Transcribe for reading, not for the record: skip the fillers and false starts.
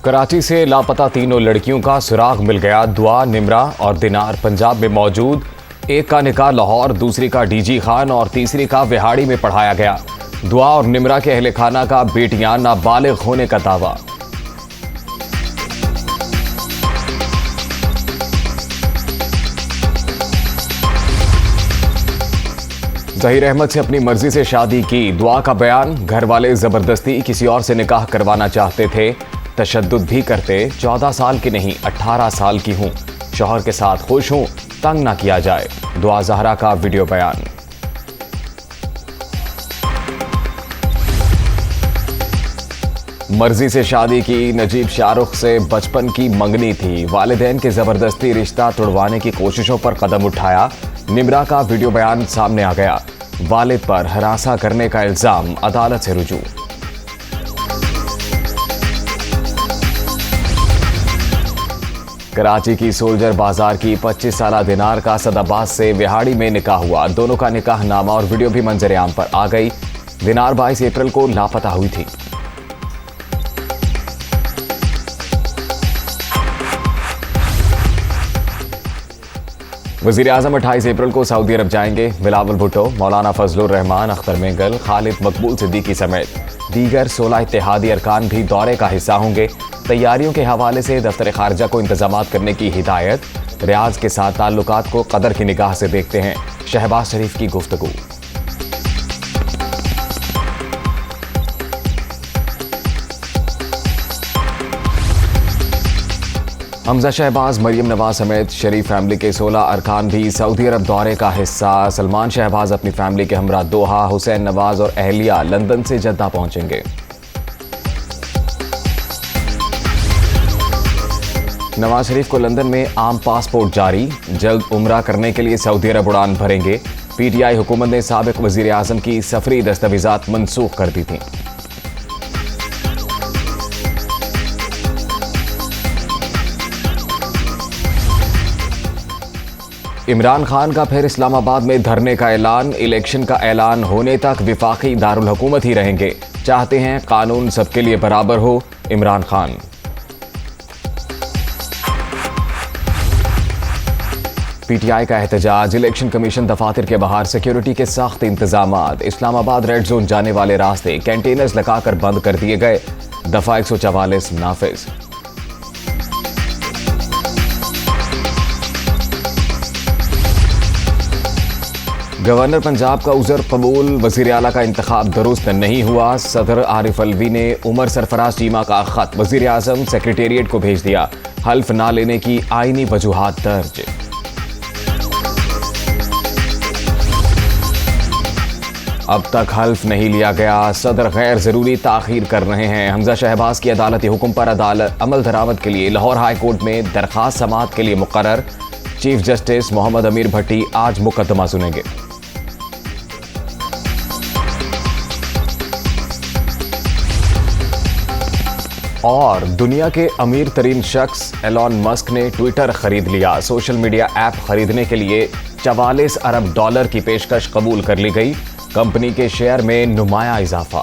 कराची से लापता तीनों लड़कियों का सुराग मिल गया। दुआ, निमरा और दिनार पंजाब में मौजूद। एक का निकाह लाहौर, दूसरी का डीजी खान और तीसरी का विहाड़ी में पढ़ाया गया। दुआ और निमरा के अहले खाना का बेटियां नाबालिग होने का दावा। ज़हीर अहमद से अपनी मर्जी से शादी की। दुआ का बयान, घर वाले जबरदस्ती किसी और से निकाह करवाना चाहते थे, तशद्दुद भी करते। 14 साल की नहीं 18 साल की हूं, शौहर के साथ खुश हूं, तंग ना किया जाए। दुआ ज़हरा का वीडियो बयान। मर्जी से शादी की। नजीब शाहरुख से बचपन की मंगनी थी, वालिदैन के जबरदस्ती रिश्ता तुड़वाने की कोशिशों पर कदम उठाया। निमरा का वीडियो बयान सामने आ गया। वालिद पर हरासा करने का इल्जाम, अदालत से रुजू। कराची की सोल्जर बाजार की 25 साला दिनार का सदाबाद से विहाड़ी में निकाह हुआ। दोनों का निकाह नामा और वीडियो भी मंजर आम पर आ गई। दिनार 22 अप्रैल को लापता हुई थी। वज़ीर आज़म 28 अप्रैल को सऊदी अरब जाएंगे। बिलावल भुट्टो, मौलाना फजलुर रहमान, अख्तर मेंगल, खालिद मकबूल सिद्दीकी समेत दीगर 16 इत्तेहादी अरकान भी दौरे का हिस्सा होंगे। तैयारियों के हवाले से दफ्तर खारजा को इंतजामात करने की हिदायत। रियाज के साथ ताल्लुकात को कदर की निगाह से देखते हैं, शहबाज शरीफ की गुफ्तगू। हमजा शहबाज, मरियम नवाज समेत शरीफ फैमिली के 16 अरकान भी सऊदी अरब दौरे का हिस्सा। सलमान शहबाज अपनी फैमिली के हमरा दोहा, हुसैन नवाज और अहलिया लंदन से जद्दा पहुंचेंगे। नवाज शरीफ को लंदन में आम पासपोर्ट जारी, जल्द उम्रा करने के लिए सऊदी अरब उड़ान भरेंगे। पीटीआई हुकूमत ने साबिक वजीर आजम की सफरी दस्तावेजात मनसूख कर दी थी। इमरान खान का फिर इस्लामाबाद में धरने का ऐलान। इलेक्शन का ऐलान होने तक विफाकी दारुल हुकूमत ही रहेंगे। चाहते हैं कानून सबके लिए बराबर हो, इमरान खान। पीटीआई का एहतजाज। इलेक्शन कमीशन दफातर के बाहर सिक्योरिटी के सख्त इंतजामात। इस्लामाबाद रेड जोन जाने वाले रास्ते कंटेनर्स लगाकर बंद कर दिए गए। दफा 144 नाफिज। गवर्नर पंजाब का उज़र कबूल। वज़ीर आला का इंतखाब दुरुस्त नहीं हुआ। सदर आरिफ अलवी ने उमर सरफराज चीमा का खत वज़ीर आज़म सेक्रेटेरिएट को भेज दिया। हल्फ ना लेने की आईनी वजूहात दर्ज। अब तक हल्फ नहीं लिया गया, सदर गैर जरूरी ताखीर कर रहे हैं। हमजा शहबाज की अदालती हुक्म पर अदालत अमल दरामद के लिए लाहौर हाई कोर्ट में दरखास्त समाअत के लिए मुकर्रर। चीफ जस्टिस मोहम्मद अमीर भट्टी आज मुकदमा सुनेंगे। और दुनिया के अमीर तरीन शख्स एलॉन मस्क ने ट्विटर खरीद लिया। सोशल मीडिया ऐप खरीदने के लिए 44 अरब डॉलर की पेशकश कबूल कर ली गई। कंपनी के शेयर में नुमाया इजाफा।